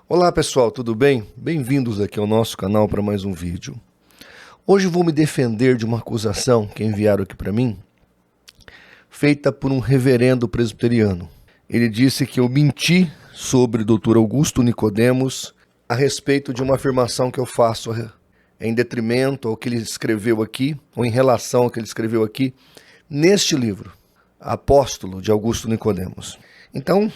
Olá pessoal, tudo bem? Bem-vindos aqui ao nosso canal para mais um vídeo. Hoje vou me defender de uma acusação que enviaram aqui para mim, feita por um reverendo presbiteriano. Ele disse que eu menti sobre o Dr. Augusto Nicodemos a respeito de uma afirmação que eu faço em detrimento ao que ele escreveu aqui, ou em relação ao que ele escreveu aqui, neste livro, Apóstolo de Augusto Nicodemos. Então,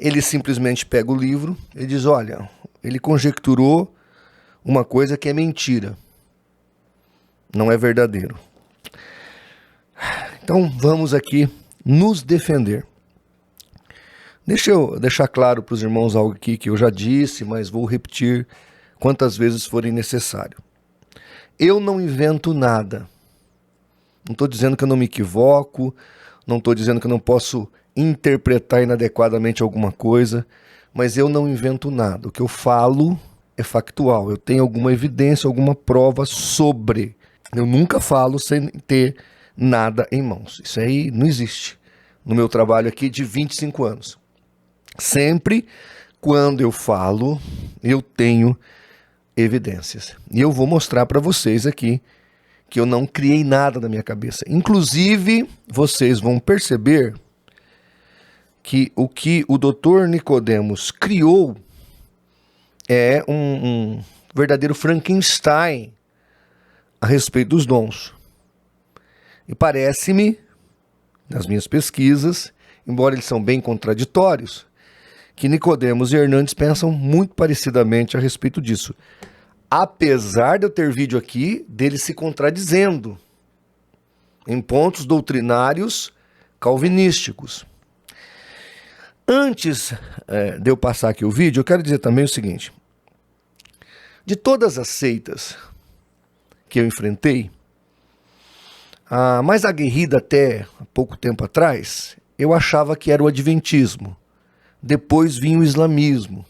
ele simplesmente pega o livro e diz, olha, ele conjecturou uma coisa que é mentira, não é verdadeiro. Então vamos aqui nos defender. Deixa eu deixar claro para os irmãos algo aqui que eu já disse, mas vou repetir quantas vezes forem necessário. Eu não invento nada. Não estou dizendo que eu não me equivoco, não estou dizendo que eu não posso interpretar inadequadamente alguma coisa, mas eu não invento nada. O que eu falo é factual, eu tenho alguma evidência, alguma prova sobre. Eu nunca falo sem ter nada em mãos. Isso aí não existe no meu trabalho aqui de 25 anos. Sempre quando eu falo, eu tenho evidências. E eu vou mostrar para vocês aqui que eu não criei nada na minha cabeça. Inclusive, vocês vão perceber que o Dr. Nicodemos criou é um verdadeiro Frankenstein a respeito dos dons. E parece-me, nas minhas pesquisas, embora eles são bem contraditórios, que Nicodemos e Hernandes pensam muito parecidamente a respeito disso. Apesar de eu ter vídeo aqui deles se contradizendo em pontos doutrinários calvinísticos. Antes de eu passar aqui o vídeo, eu quero dizer também o seguinte. De todas as seitas que eu enfrentei, a mais aguerrida até há pouco tempo atrás, eu achava que era o adventismo. Depois vinha o islamismo,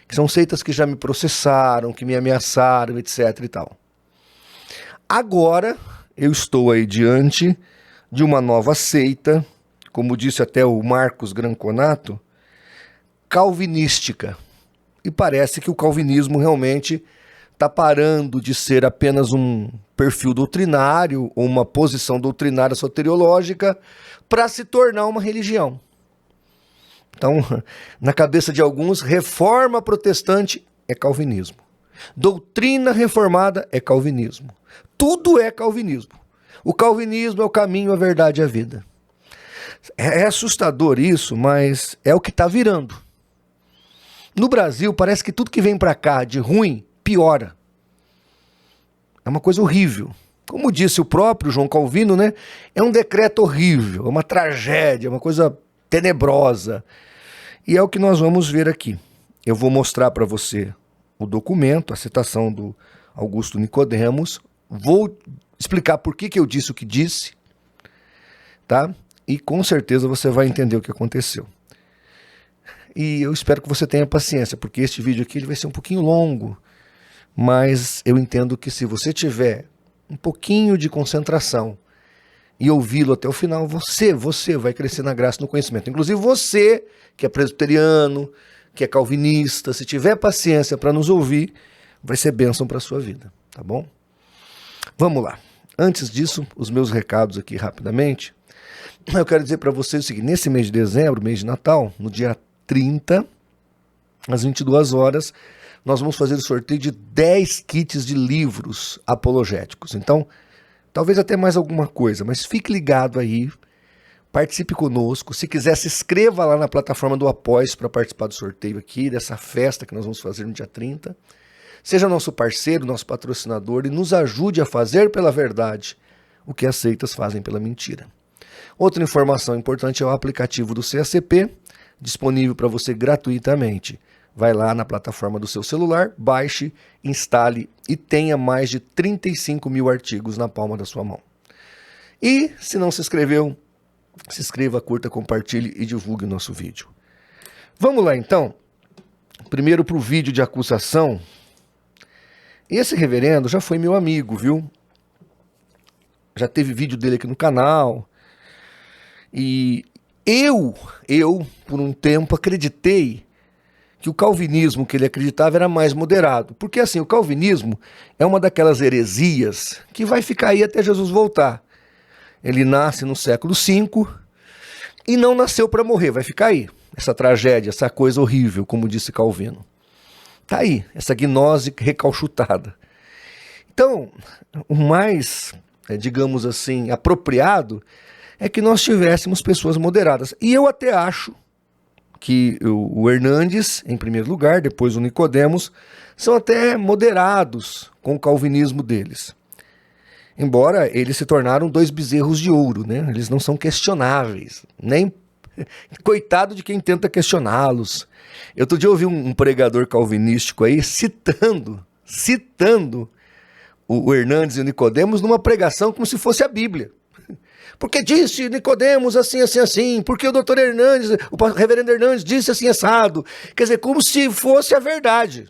que são seitas que já me processaram, que me ameaçaram, etc. e tal. Agora, eu estou aí diante de uma nova seita, como disse até o Marcos Granconato, calvinística. E parece que o calvinismo realmente está parando de ser apenas um perfil doutrinário ou uma posição doutrinária soteriológica para se tornar uma religião. Então, na cabeça de alguns, reforma protestante é calvinismo. Doutrina reformada é calvinismo. Tudo é calvinismo. O calvinismo é o caminho, a verdade e a vida. É assustador isso, mas é o que está virando. No Brasil, parece que tudo que vem para cá de ruim, piora. É uma coisa horrível. Como disse o próprio João Calvino, né? É um decreto horrível, é uma tragédia, é uma coisa tenebrosa. E é o que nós vamos ver aqui. Eu vou mostrar para você o documento, a citação do Augusto Nicodemos. Vou explicar por que eu disse o que disse, tá? E com certeza você vai entender o que aconteceu. E eu espero que você tenha paciência, porque este vídeo aqui ele vai ser um pouquinho longo, mas eu entendo que se você tiver um pouquinho de concentração e ouvi-lo até o final, você vai crescer na graça e no conhecimento. Inclusive você, que é presbiteriano, que é calvinista, se tiver paciência para nos ouvir, vai ser bênção para a sua vida, tá bom? Vamos lá. Antes disso, os meus recados aqui rapidamente. Eu quero dizer para vocês o seguinte, nesse mês de dezembro, mês de Natal, no dia 30, às 22 horas, nós vamos fazer o sorteio de 10 kits de livros apologéticos. Então, talvez até mais alguma coisa, mas fique ligado aí, participe conosco. Se quiser, se inscreva lá na plataforma do Apoia-se para participar do sorteio aqui, dessa festa que nós vamos fazer no dia 30. Seja nosso parceiro, nosso patrocinador e nos ajude a fazer pela verdade o que as seitas fazem pela mentira. Outra informação importante é o aplicativo do CACP, disponível para você gratuitamente. Vai lá na plataforma do seu celular, baixe, instale e tenha mais de 35 mil artigos na palma da sua mão. E, se não se inscreveu, se inscreva, curta, compartilhe e divulgue o nosso vídeo. Vamos lá então, primeiro para o vídeo de acusação. Esse reverendo já foi meu amigo, viu? já teve vídeo dele aqui no canal. E eu, por um tempo, acreditei que o calvinismo que ele acreditava era mais moderado. Porque assim, o calvinismo é uma daquelas heresias que vai ficar aí até Jesus voltar. Ele nasce no século V e não nasceu para morrer, vai ficar aí. Essa tragédia, essa coisa horrível, como disse Calvino. Tá aí, essa gnose recalchutada. Então, o mais, digamos assim, apropriado é que nós tivéssemos pessoas moderadas. E eu até acho que o Hernandes, em primeiro lugar, depois o Nicodemos, são até moderados com o calvinismo deles. Embora eles se tornaram dois bezerros de ouro, né? Eles não são questionáveis, nem coitado de quem tenta questioná-los. Eu outro dia ouvi um pregador calvinístico aí citando o Hernandes e o Nicodemos numa pregação como se fosse a Bíblia. Porque disse Nicodemos assim, assim, assim, porque o doutor Hernandes, o reverendo Hernandes disse assim, assado. Quer dizer, como se fosse a verdade.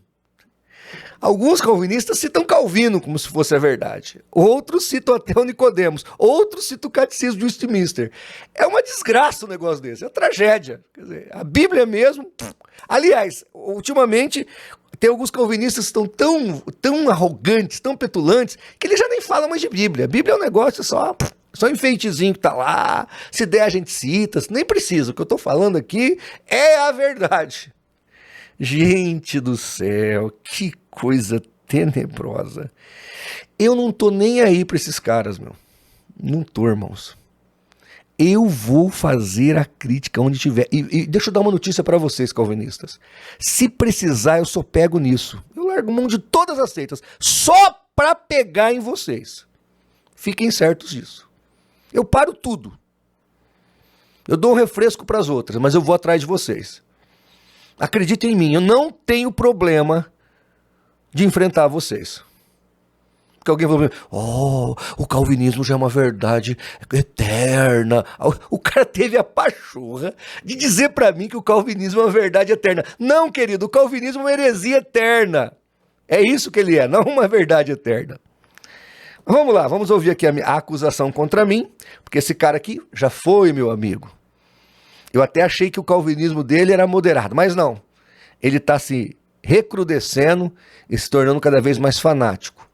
Alguns calvinistas citam Calvino como se fosse a verdade. Outros citam até o Nicodemos. Outros citam o Catecismo de Westminster. É uma desgraça um negócio desse, é uma tragédia. Quer dizer, a Bíblia mesmo... Aliás, ultimamente, tem alguns calvinistas que estão tão arrogantes, tão petulantes, que eles já nem falam mais de Bíblia. A Bíblia é um negócio só um enfeitezinho que tá lá. Se der, a gente cita. Nem precisa. O que eu tô falando aqui é a verdade. Gente do céu, que coisa tenebrosa. Eu não tô nem aí pra esses caras, meu. Não tô, irmãos. Eu vou fazer a crítica onde tiver. E deixa eu dar uma notícia pra vocês, calvinistas. Se precisar, eu só pego nisso. Eu largo mão de todas as seitas, só pra pegar em vocês. Fiquem certos disso. Eu paro tudo. Eu dou um refresco pras outras, mas eu vou atrás de vocês. Acreditem em mim, eu não tenho problema de enfrentar vocês. Porque alguém vai falar, o calvinismo já é uma verdade eterna. O cara teve a pachorra de dizer pra mim que o calvinismo é uma verdade eterna. Não, querido, o calvinismo é uma heresia eterna. É isso que ele é, não uma verdade eterna. Vamos lá, vamos ouvir aqui a acusação contra mim, porque esse cara aqui já foi meu amigo. Eu até achei que o calvinismo dele era moderado, mas não. Ele está se recrudescendo e se tornando cada vez mais fanático.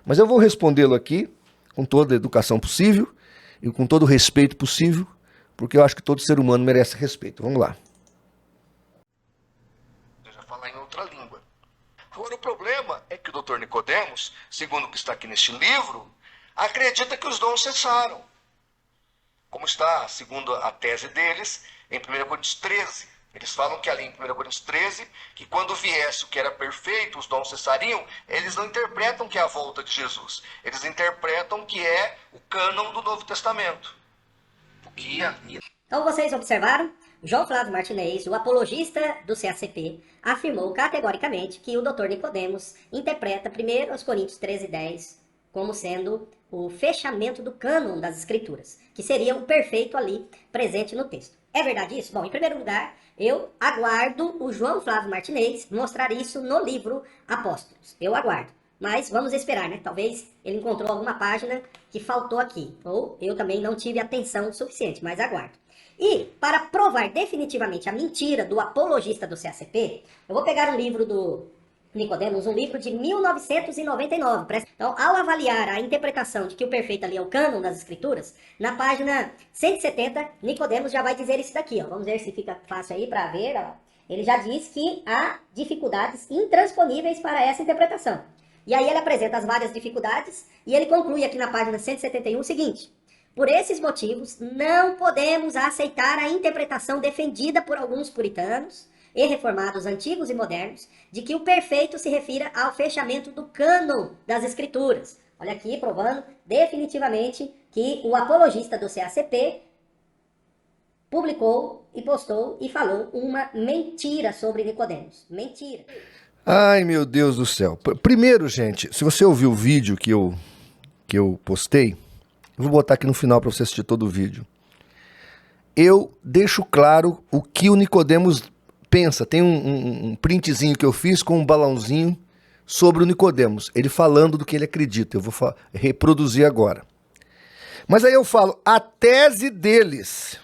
Mas eu vou respondê-lo aqui com toda a educação possível e com todo o respeito possível, porque eu acho que todo ser humano merece respeito. Vamos lá. Eu já falar em outra língua. Agora, o problema é que o Dr. Nicodemos, segundo o que está aqui neste livro, acredita que os dons cessaram. Como está, segundo a tese deles, em 1 Coríntios 13. Eles falam que ali em 1 Coríntios 13, que quando viesse o que era perfeito, os dons cessariam. Eles não interpretam que é a volta de Jesus. Eles interpretam que é o cânon do Novo Testamento. Então vocês observaram? João Flávio Martinez, o apologista do CACP, afirmou categoricamente que o Dr. Nicodemos interpreta 1 Coríntios 13:10 como sendo o fechamento do cânon das Escrituras, que seria o perfeito ali presente no texto. É verdade isso? Bom, em primeiro lugar, eu aguardo o João Flávio Martinez mostrar isso no livro Apóstolos. Eu aguardo. Mas vamos esperar, né? Talvez ele encontrou alguma página que faltou aqui. Ou eu também não tive atenção suficiente, mas aguardo. E, para provar definitivamente a mentira do apologista do CACP, eu vou pegar um livro do Nicodemos, um livro de 1999. Então, ao avaliar a interpretação de que o perfeito ali é o cânon das Escrituras, na página 170, Nicodemos já vai dizer isso daqui, ó. Vamos ver se fica fácil aí para ver, ó. Ele já diz que há dificuldades intransponíveis para essa interpretação. E aí ele apresenta as várias dificuldades e ele conclui aqui na página 171 o seguinte: por esses motivos, não podemos aceitar a interpretação defendida por alguns puritanos e reformados antigos e modernos, de que o perfeito se refira ao fechamento do cânon das Escrituras. Olha aqui, provando definitivamente que o apologista do CACP publicou e postou e falou uma mentira sobre Nicodemos. Mentira. Ai, meu Deus do céu. Primeiro, gente, se você ouviu o vídeo que eu postei, eu vou botar aqui no final para você assistir todo o vídeo. Eu deixo claro o que o Nicodemos pensa. Tem um printzinho que eu fiz com um balãozinho sobre o Nicodemos, ele falando do que ele acredita. Eu vou reproduzir agora. Mas aí eu falo a tese deles.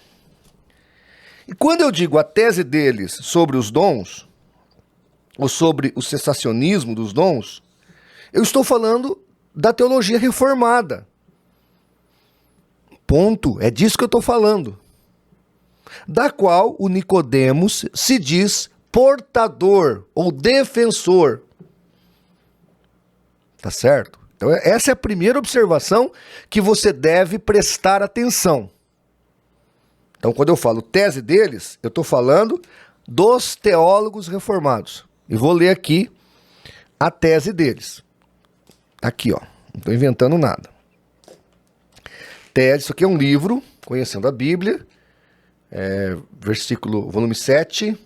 E quando eu digo a tese deles sobre os dons, ou sobre o cessacionismo dos dons, eu estou falando da teologia reformada. Ponto. É disso que eu estou falando. Da qual o Nicodemos se diz portador ou defensor. Tá certo? Então essa é a primeira observação que você deve prestar atenção. Então quando eu falo tese deles, eu estou falando dos teólogos reformados. E vou ler aqui a tese deles. Aqui, ó. Não estou inventando nada. Tese, isso aqui é um livro, Conhecendo a Bíblia, volume 7,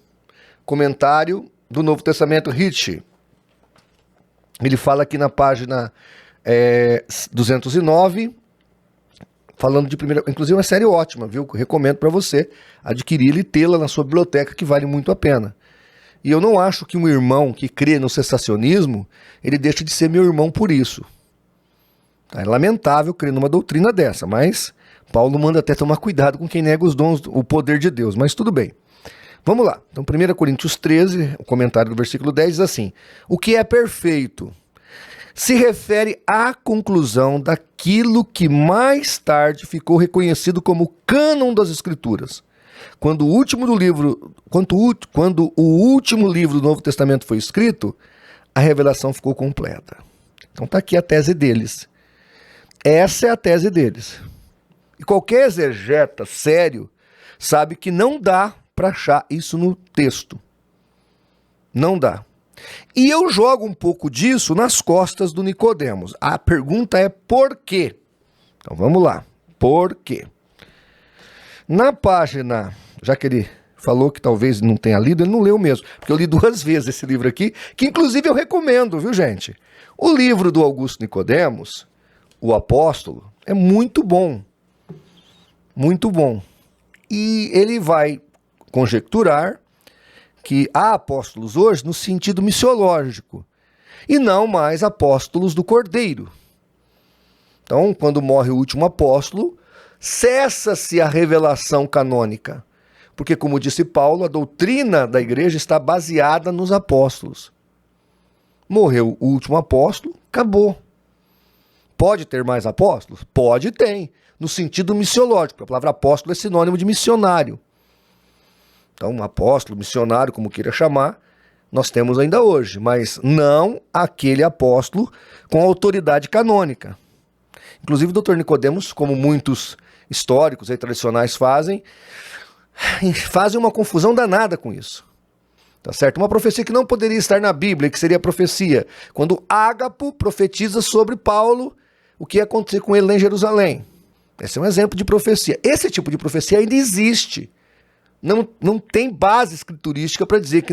comentário do Novo Testamento, Ritchie. Ele fala aqui na página 209, falando de primeira... Inclusive uma série ótima, viu? Recomendo para você adquirir e tê-la na sua biblioteca, que vale muito a pena. E eu não acho que um irmão que crê no cessacionismo, ele deixa de ser meu irmão por isso. É lamentável crer numa doutrina dessa, mas Paulo manda até tomar cuidado com quem nega os dons, o poder de Deus, mas tudo bem. Vamos lá. Então, 1 Coríntios 13, o comentário do versículo 10 diz assim: o que é perfeito se refere à conclusão daquilo que mais tarde ficou reconhecido como cânon das Escrituras. Quando o último livro do Novo Testamento foi escrito, a revelação ficou completa. Então está aqui a tese deles. Essa é a tese deles. E qualquer exegeta sério sabe que não dá para achar isso no texto. Não dá. E eu jogo um pouco disso nas costas do Nicodemos. A pergunta é por quê? Então vamos lá. Por quê? Na página, já que ele falou que talvez não tenha lido, ele não leu mesmo, porque eu li 2 vezes esse livro aqui, que inclusive eu recomendo, viu, gente? O livro do Augusto Nicodemos, O Apóstolo, é muito bom. Muito bom. E ele vai conjecturar que há apóstolos hoje no sentido missiológico, e não mais apóstolos do Cordeiro. Então, quando morre o último apóstolo, cessa-se a revelação canônica. Porque, como disse Paulo, a doutrina da igreja está baseada nos apóstolos. Morreu o último apóstolo, acabou. Pode ter mais apóstolos? Pode, tem. No sentido missiológico. A palavra apóstolo é sinônimo de missionário. Então, apóstolo, missionário, como queira chamar, nós temos ainda hoje. Mas não aquele apóstolo com autoridade canônica. Inclusive, o Dr. Nicodemos, como muitos históricos e tradicionais fazem uma confusão danada com isso. Tá certo? Uma profecia que não poderia estar na Bíblia, que seria profecia, quando Ágapo profetiza sobre Paulo o que ia acontecer com ele lá em Jerusalém. Esse é um exemplo de profecia. Esse tipo de profecia ainda existe. Não tem base escriturística para dizer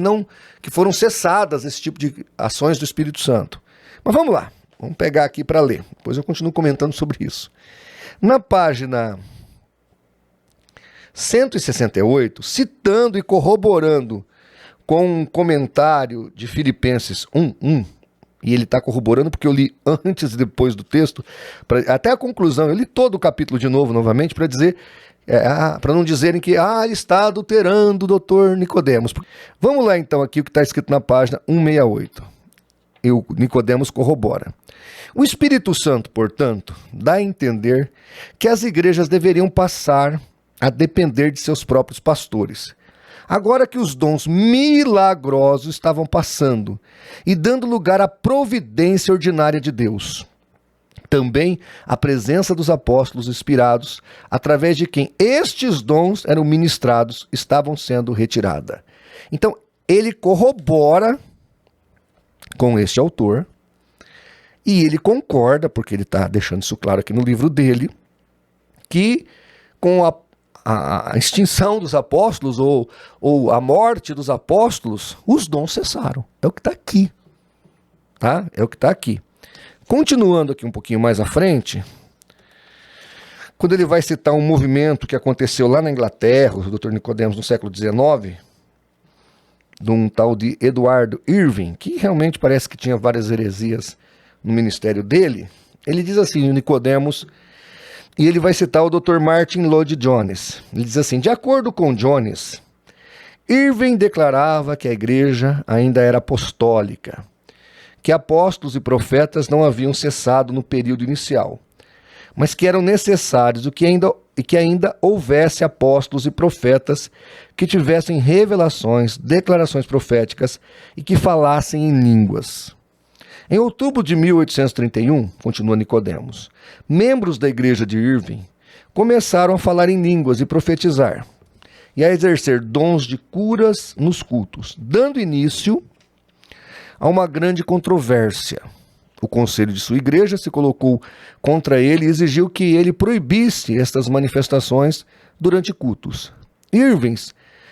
que foram cessadas esse tipo de ações do Espírito Santo. Mas vamos lá. Vamos pegar aqui para ler. Depois eu continuo comentando sobre isso. Na página 168, citando e corroborando com um comentário de Filipenses 1:1, e ele está corroborando porque eu li antes e depois do texto, até a conclusão, eu li todo o capítulo de novo, novamente, para dizer, para não dizerem que ele está adulterando o doutor Nicodemos. Vamos lá então aqui o que está escrito na página 168. E o Nicodemos corrobora. O Espírito Santo, portanto, dá a entender que as igrejas deveriam passar a depender de seus próprios pastores. Agora que os dons milagrosos estavam passando e dando lugar à providência ordinária de Deus. Também a presença dos apóstolos inspirados, através de quem estes dons eram ministrados, estavam sendo retirada. Então, ele corrobora com este autor, e ele concorda, porque ele está deixando isso claro aqui no livro dele, que com a extinção dos apóstolos ou a morte dos apóstolos, os dons cessaram. É o que está aqui. Tá? É o que está aqui. Continuando aqui um pouquinho mais à frente, quando ele vai citar um movimento que aconteceu lá na Inglaterra, o Dr. Nicodemos no século XIX, de um tal de Eduardo Irving, que realmente parece que tinha várias heresias no ministério dele, ele diz assim, o Nicodemos, E ele vai citar o Dr. Martin Lloyd-Jones. Ele diz assim: de acordo com Jones, Irving declarava que a igreja ainda era apostólica, que apóstolos e profetas não haviam cessado no período inicial, mas que eram necessários que ainda houvesse apóstolos e profetas que tivessem revelações, declarações proféticas e que falassem em línguas. Em outubro de 1831, continua Nicodemos, membros da igreja de Irving começaram a falar em línguas e profetizar, e a exercer dons de curas nos cultos, dando início a uma grande controvérsia. O conselho de sua igreja se colocou contra ele e exigiu que ele proibisse estas manifestações durante cultos. Irving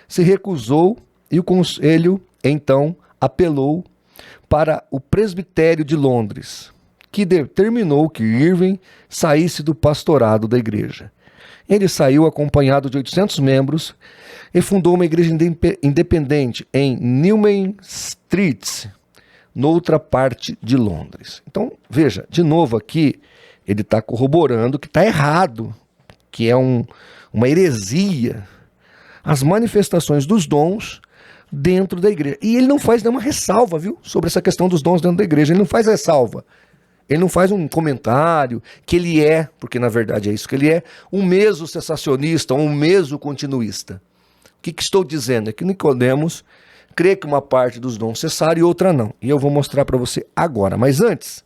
se recusou e o conselho, então, apelou para o presbitério de Londres, que determinou que Irving saísse do pastorado da igreja. Ele saiu acompanhado de 800 membros e fundou uma igreja independente em Newman Street, noutra parte de Londres. Então, veja, de novo aqui, ele está corroborando que está errado, que é uma heresia, as manifestações dos dons dentro da igreja. E ele não faz nenhuma ressalva, viu, sobre essa questão dos dons dentro da igreja. Ele não faz ressalva. Ele não faz um comentário que ele é, porque na verdade é isso que ele é, um meso-cessacionista, um meso-continuista. O que estou dizendo? É que Nicodemos crê que uma parte dos dons cessaram e outra não. E eu vou mostrar para você agora. Mas antes,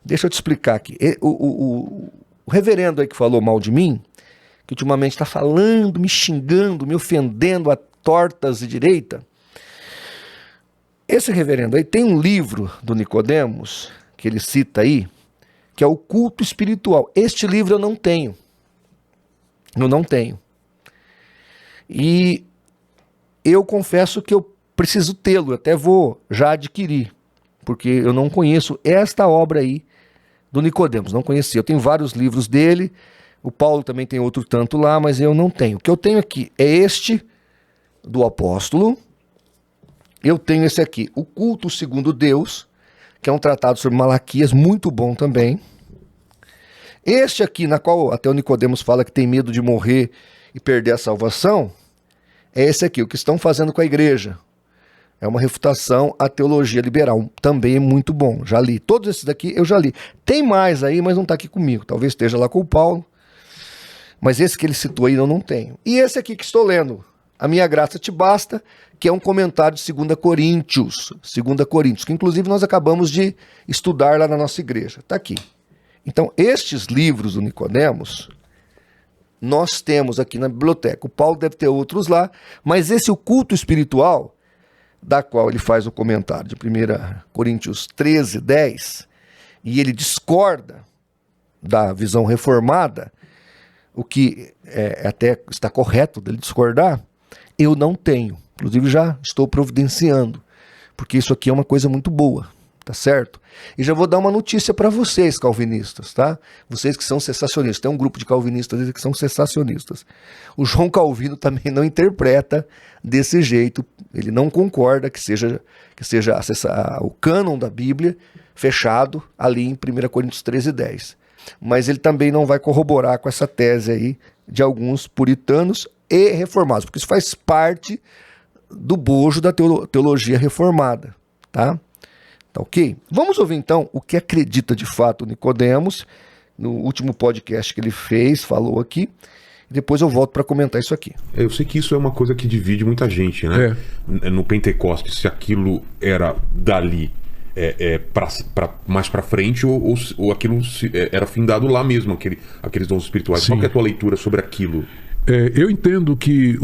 deixa eu te explicar aqui. O reverendo aí que falou mal de mim, que ultimamente está falando, me xingando, me ofendendo a tortas e direita, esse reverendo aí tem um livro do Nicodemos, que ele cita aí, que é o Culto Espiritual. Este livro eu não tenho. Eu não tenho. E eu confesso que eu preciso tê-lo, até vou já adquirir, porque eu não conheço esta obra aí do Nicodemos, não conhecia. Eu tenho vários livros dele, o Paulo também tem outro tanto lá, mas eu não tenho. O que eu tenho aqui é este do apóstolo, eu tenho esse aqui, o Culto Segundo Deus, que é um tratado sobre Malaquias, muito bom também. Este aqui, na qual até o Nicodemos fala que tem medo de morrer e perder a salvação, é esse aqui, o que estão fazendo com a igreja. É uma refutação à teologia liberal, também é muito bom, já li. Todos esses daqui eu já li. Tem mais aí, mas não está aqui comigo, talvez esteja lá com o Paulo, mas esse que ele citou aí eu não tenho. E esse aqui que estou lendo, A Minha Graça Te Basta, que é um comentário de 2 Coríntios, que inclusive nós acabamos de estudar lá na nossa igreja. Está aqui. Então, estes livros do Nicodemos, nós temos aqui na biblioteca. O Paulo deve ter outros lá, mas esse, o Culto Espiritual, da qual ele faz o comentário de 1 Coríntios 13, 10, e ele discorda da visão reformada, o que até está correto dele discordar, eu não tenho. Inclusive já estou providenciando, porque isso aqui é uma coisa muito boa, tá certo? E já vou dar uma notícia para vocês, calvinistas, tá? Vocês que são cessacionistas, tem um grupo de calvinistas que são cessacionistas. O João Calvino também não interpreta desse jeito, ele não concorda que seja o cânon da Bíblia fechado ali em 1 Coríntios 13, 10. Mas ele também não vai corroborar com essa tese aí de alguns puritanos e reformados, porque isso faz parte do bojo da teologia reformada, tá? Tá ok? Vamos ouvir então o que acredita de fato Nicodemos, no último podcast que ele fez, falou aqui, e depois eu volto para comentar isso aqui. Eu sei que isso é uma coisa que divide muita gente, né? No Pentecostes, se aquilo era dali mais para frente ou aquilo era findado lá mesmo, aqueles dons espirituais. Sim. Qual que é a tua leitura sobre aquilo? Eu entendo que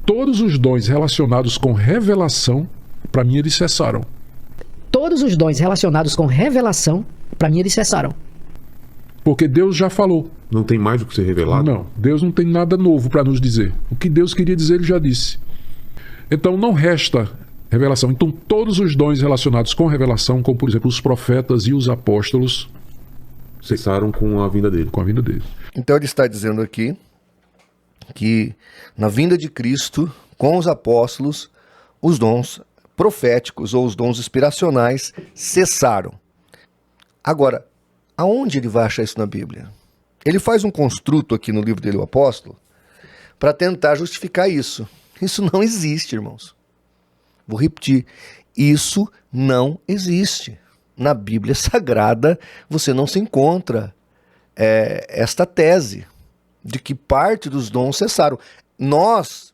todos os dons relacionados com revelação, para mim, eles cessaram. Todos os dons relacionados com revelação, para mim, eles cessaram. Porque Deus já falou. Não tem mais o que ser revelado? Não, Deus não tem nada novo para nos dizer. O que Deus queria dizer, Ele já disse. Então não resta revelação. Então todos os dons relacionados com revelação, como por exemplo os profetas e os apóstolos, cessaram com a vinda dele. Com a vinda dele. Então ele está dizendo aqui que na vinda de Cristo, com os apóstolos, os dons proféticos ou os dons inspiracionais cessaram. Agora, aonde ele vai achar isso na Bíblia? ele faz um construto aqui no livro dele, o Apóstolo, para tentar justificar isso. Isso não existe, irmãos. Vou repetir. Isso não existe. Na Bíblia Sagrada, você não se encontra esta tese de que parte dos dons cessaram. Nós,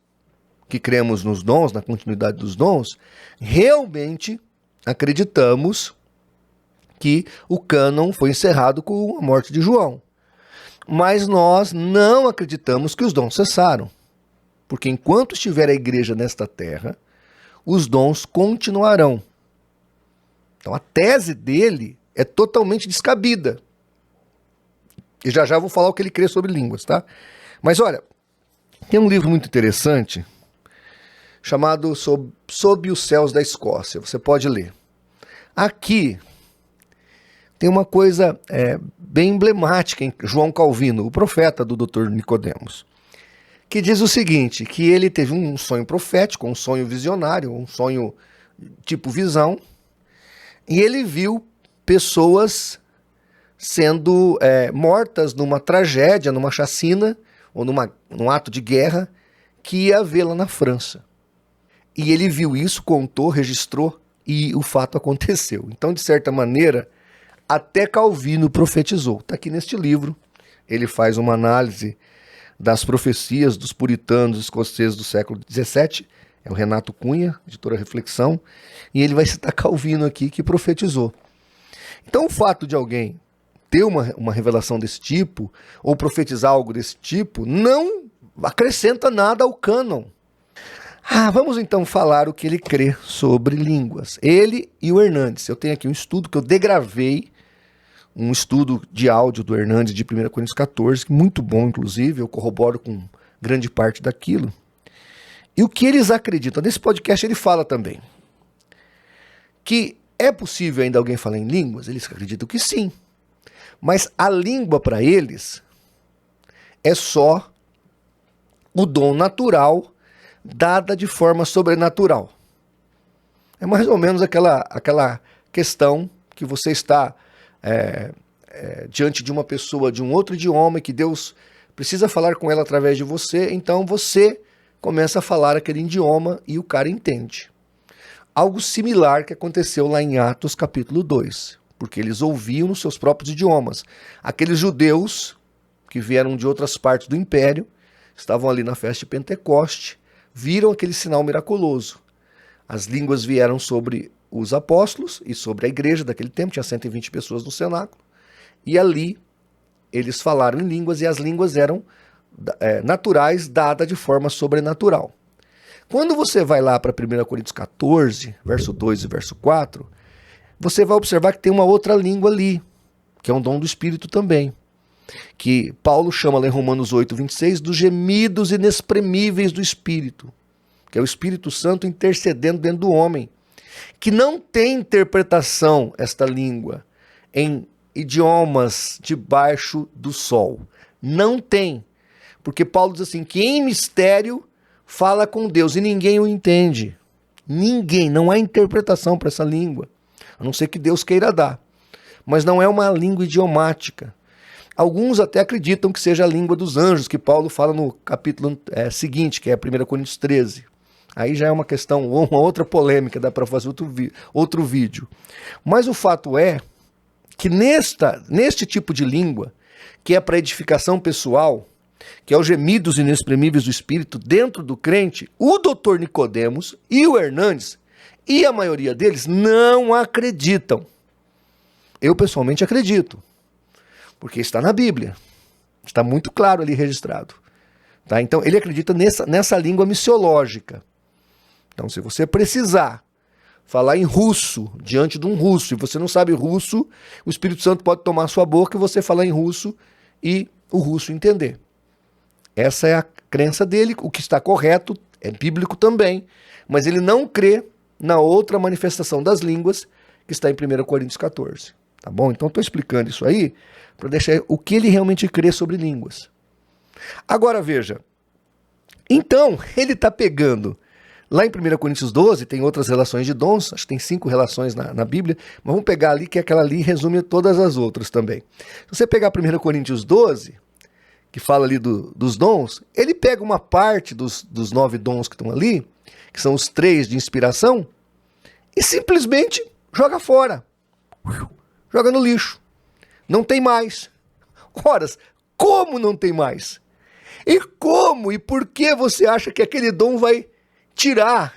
que cremos nos dons, na continuidade dos dons, realmente acreditamos que o cânon foi encerrado com a morte de João. Mas nós não acreditamos que os dons cessaram. Porque enquanto estiver a igreja nesta terra, os dons continuarão. Então a tese dele é totalmente descabida. E já vou falar o que ele crê sobre línguas, tá? Mas olha, tem um livro muito interessante chamado Sob os Céus da Escócia. Você pode ler. Aqui tem uma coisa bem emblemática em João Calvino, o profeta do Dr. Nicodemos, que diz o seguinte, que ele teve um sonho profético, um sonho visionário, um sonho tipo visão, e ele viu pessoas sendo mortas numa tragédia, numa chacina, ou num ato de guerra, que ia haver lá na França. E ele viu isso, contou, registrou, e o fato aconteceu. Então, de certa maneira, até Calvino profetizou. Está aqui neste livro, ele faz uma análise das profecias dos puritanos escoceses do século XVII, é o Renato Cunha, editora Reflexão, e ele vai citar Calvino aqui, que profetizou. Então o fato de alguém ter uma revelação desse tipo, ou profetizar algo desse tipo, não acrescenta nada ao cânon. Vamos então falar o que ele crê sobre línguas. Ele e o Hernandes. Eu tenho aqui um estudo que eu degravei, um estudo de áudio do Hernandes de 1 Coríntios 14, muito bom, inclusive, eu corroboro com grande parte daquilo. E o que eles acreditam? Nesse podcast ele fala também que é possível ainda alguém falar em línguas? Eles acreditam que sim. Mas a língua para eles é só o dom natural dada de forma sobrenatural. É mais ou menos aquela questão que você está diante de uma pessoa de um outro idioma e que Deus precisa falar com ela através de você, então você começa a falar aquele idioma e o cara entende. Algo similar que aconteceu lá em Atos capítulo 2, porque eles ouviam nos seus próprios idiomas. Aqueles judeus que vieram de outras partes do império, estavam ali na festa de Pentecoste, viram aquele sinal miraculoso. As línguas vieram sobre os apóstolos e sobre a igreja daquele tempo, tinha 120 pessoas no cenáculo, e ali eles falaram em línguas, e as línguas eram naturais, dadas de forma sobrenatural. Quando você vai lá para 1 Coríntios 14, verso 2 e verso 4, você vai observar que tem uma outra língua ali, que é um dom do Espírito também, que Paulo chama lá em Romanos 8, 26, dos gemidos inexprimíveis do Espírito, que é o Espírito Santo intercedendo dentro do homem, que não tem interpretação esta língua em idiomas debaixo do sol. Não tem. Porque Paulo diz assim, que em mistério fala com Deus e ninguém o entende. Ninguém, não há interpretação para essa língua, a não ser que Deus queira dar. Mas não é uma língua idiomática. Alguns até acreditam que seja a língua dos anjos, que Paulo fala no capítulo seguinte, que é 1 Coríntios 13. Aí já é uma questão, uma outra polêmica, dá para fazer outro vídeo. Mas o fato é que neste tipo de língua, que é para edificação pessoal, que é os gemidos inexprimíveis do Espírito dentro do crente, o Dr. Nicodemos e o Hernandes, e a maioria deles, não acreditam. Eu pessoalmente acredito, porque está na Bíblia, está muito claro ali registrado. Tá? Então ele acredita nessa língua missiológica. Então se você precisar falar em russo, diante de um russo, e você não sabe russo, o Espírito Santo pode tomar a sua boca e você falar em russo e o russo entender. Essa é a crença dele, o que está correto, é bíblico também, mas ele não crê na outra manifestação das línguas que está em 1 Coríntios 14. Tá bom? Então estou explicando isso aí para deixar o que ele realmente crê sobre línguas. Agora veja, então ele está pegando Lá em 1 Coríntios 12 tem outras relações de dons, acho que tem 5 relações na Bíblia, mas vamos pegar ali que aquela ali resume todas as outras também. Se você pegar 1 Coríntios 12, que fala ali dos dons, ele pega uma parte dos 9 dons que estão ali, que são os 3 de inspiração, e simplesmente joga fora. Joga no lixo. Não tem mais. Ora, como não tem mais? E como e por que você acha que aquele dom vai tirar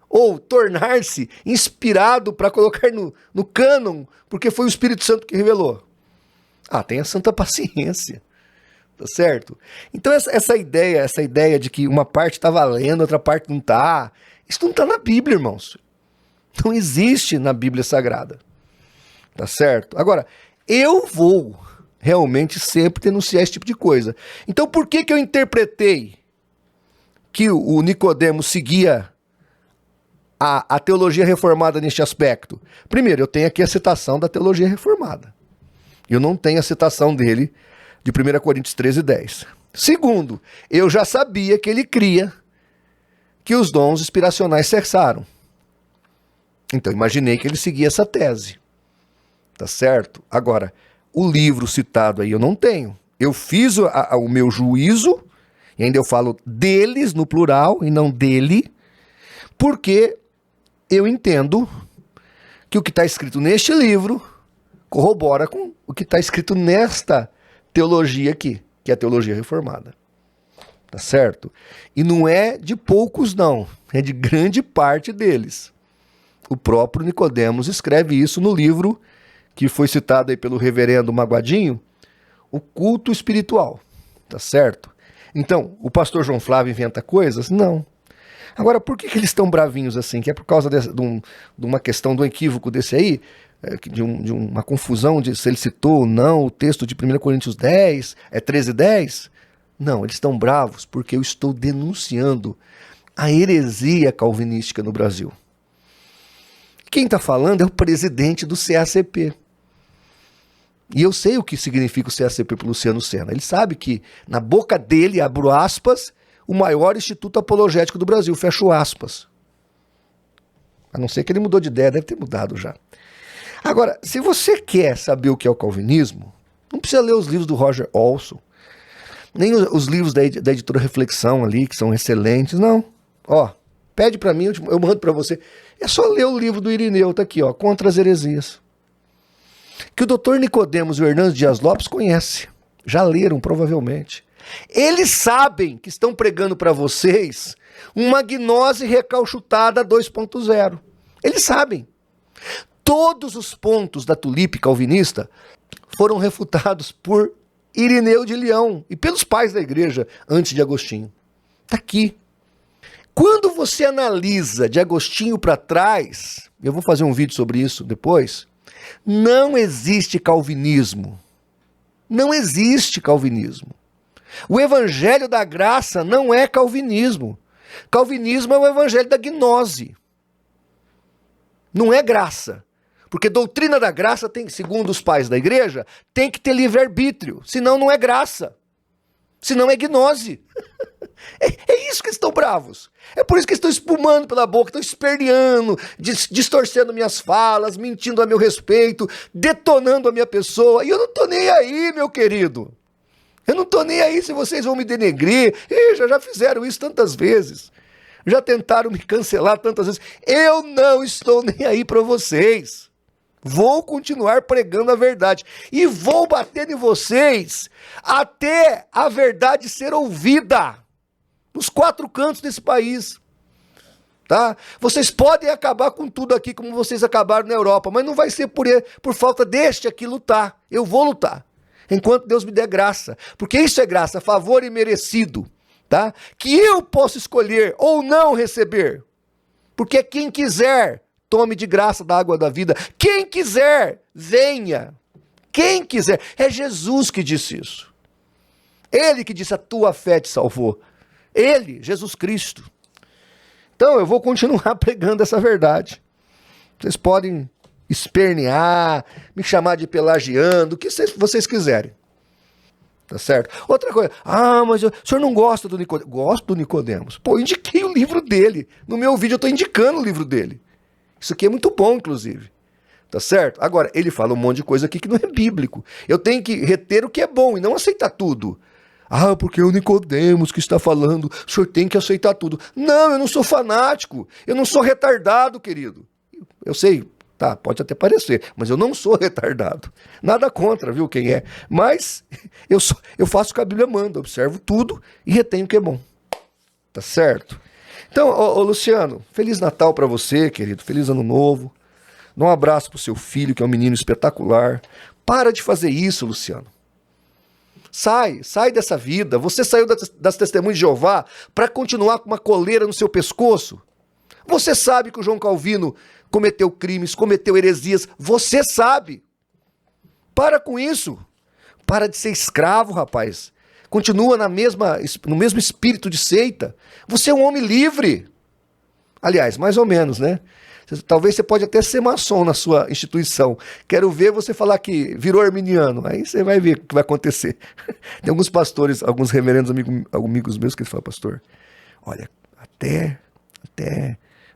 ou tornar-se inspirado para colocar no cânon, porque foi o Espírito Santo que revelou? Tenha santa paciência. Tá certo? Então essa ideia de que uma parte está valendo, outra parte não está, isso não está na Bíblia, irmãos. Não existe na Bíblia Sagrada. Tá certo? Agora, eu vou realmente sempre denunciar esse tipo de coisa. Então por que eu interpretei que o Nicodemo seguia a teologia reformada neste aspecto? Primeiro, eu tenho aqui a citação da teologia reformada. Eu não tenho a citação dele de 1 Coríntios 13:10. Segundo, eu já sabia que ele cria que os dons inspiracionais cessaram. Então, imaginei que ele seguia essa tese. Tá certo? Agora, o livro citado aí eu não tenho. Eu fiz o meu juízo, e ainda eu falo deles no plural e não dele, porque eu entendo que o que está escrito neste livro corrobora com o que está escrito nesta teologia aqui, que é a teologia reformada. Tá certo? E não é de poucos, não. É de grande parte deles. O próprio Nicodemos escreve isso no livro que foi citado aí pelo reverendo Maguadinho, O Culto Espiritual. Tá certo? Então, o pastor João Flávio inventa coisas? Não. Agora, por que eles estão bravinhos assim? Que é por causa de uma questão do equívoco desse aí? De uma confusão de se ele citou ou não o texto de 1 Coríntios 10, 13:10? Não, eles estão bravos porque eu estou denunciando a heresia calvinística no Brasil. Quem está falando é o presidente do CACP. E eu sei o que significa o CACP para o Luciano Sena. Ele sabe que, na boca dele, abro aspas, o maior instituto apologético do Brasil, fecho aspas. A não ser que ele mudou de ideia, deve ter mudado já. Agora, se você quer saber o que é o calvinismo, não precisa ler os livros do Roger Olson, nem os livros da editora Reflexão ali, que são excelentes, não. Pede para mim, eu mando para você. É só ler o livro do Irineu, tá aqui, Contra as Heresias. Que o doutor Nicodemos e o Hernando Dias Lopes conhecem. Já leram, provavelmente. Eles sabem que estão pregando para vocês uma gnose recalchutada 2.0. Eles sabem. Todos os pontos da tulipe calvinista foram refutados por Irineu de Leão e pelos pais da igreja antes de Agostinho. Está aqui. Quando você analisa de Agostinho para trás, eu vou fazer um vídeo sobre isso depois, não existe calvinismo. Não existe calvinismo. O evangelho da graça não é calvinismo. Calvinismo é o evangelho da gnose. Não é graça. Porque doutrina da graça tem, segundo os pais da igreja, tem que ter livre-arbítrio. Senão não é graça. Senão é gnose. É isso que estão bravos. É por isso que estão espumando pela boca, estão esperneando, distorcendo minhas falas, mentindo a meu respeito, detonando a minha pessoa. E eu não estou nem aí, meu querido. Eu não estou nem aí se vocês vão me denegrir. Já fizeram isso tantas vezes. Já tentaram me cancelar tantas vezes. Eu não estou nem aí para vocês. Vou continuar pregando a verdade. E vou bater em vocês até a verdade ser ouvida. Nos 4 cantos desse país. Tá? Vocês podem acabar com tudo aqui como vocês acabaram na Europa. Mas não vai ser por falta deste aqui lutar. Eu vou lutar. Enquanto Deus me der graça. Porque isso é graça, favor imerecido. Tá? Que eu posso escolher ou não receber. Porque quem quiser, tome de graça da água da vida. Quem quiser, venha. Quem quiser. É Jesus que disse isso. Ele que disse: a tua fé te salvou. Ele, Jesus Cristo. Então eu vou continuar pregando essa verdade. Vocês podem espernear, me chamar de pelagiano, o que vocês quiserem. Tá certo? Outra coisa, mas o senhor não gosta do Nicodemos? Gosto do Nicodemos. Pô, eu indiquei o livro dele. No meu vídeo eu tô indicando o livro dele. Isso aqui é muito bom, inclusive. Tá certo? Agora, ele fala um monte de coisa aqui que não é bíblico. Eu tenho que reter o que é bom e não aceitar tudo. Porque é o Nicodemos que está falando, o senhor tem que aceitar tudo. Não, eu não sou fanático. Eu não sou retardado, querido. Eu sei, tá, pode até parecer, mas eu não sou retardado. Nada contra, viu, quem é. Mas eu faço o que a Bíblia manda, observo tudo e retenho o que é bom. Tá certo? Então, Luciano, Feliz Natal para você, querido. Feliz Ano Novo. Dá um abraço pro seu filho, que é um menino espetacular. Para de fazer isso, Luciano. Sai dessa vida. Você saiu das Testemunhas de Jeová para continuar com uma coleira no seu pescoço. Você sabe que o João Calvino cometeu crimes, cometeu heresias. Você sabe. Para com isso. Para de ser escravo, rapaz. Continua no mesmo espírito de seita. Você é um homem livre. Aliás, mais ou menos, né? Talvez você pode até ser maçom na sua instituição. Quero ver você falar que virou arminiano. Aí você vai ver o que vai acontecer. Tem alguns pastores, alguns reverendos amigos meus que falam, pastor, olha, até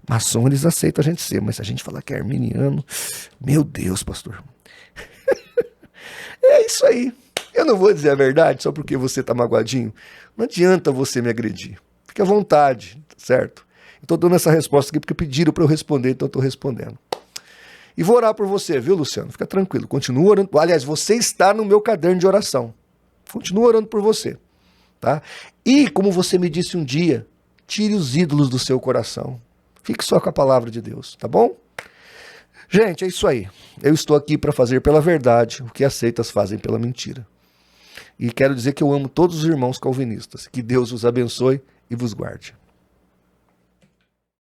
maçom eles aceitam a gente ser, mas se a gente falar que é arminiano, meu Deus, pastor. É isso aí. Eu não vou dizer a verdade só porque você tá magoadinho. Não adianta você me agredir. Fique à vontade, certo? Estou dando essa resposta aqui porque pediram para eu responder, então eu estou respondendo. E vou orar por você, viu, Luciano? Fica tranquilo. Continua orando. Aliás, você está no meu caderno de oração. Continua orando por você. Tá? E, como você me disse um dia, tire os ídolos do seu coração. Fique só com a palavra de Deus, tá bom? Gente, é isso aí. Eu estou aqui para fazer pela verdade o que as seitas fazem pela mentira. E quero dizer que eu amo todos os irmãos calvinistas. Que Deus os abençoe e vos guarde.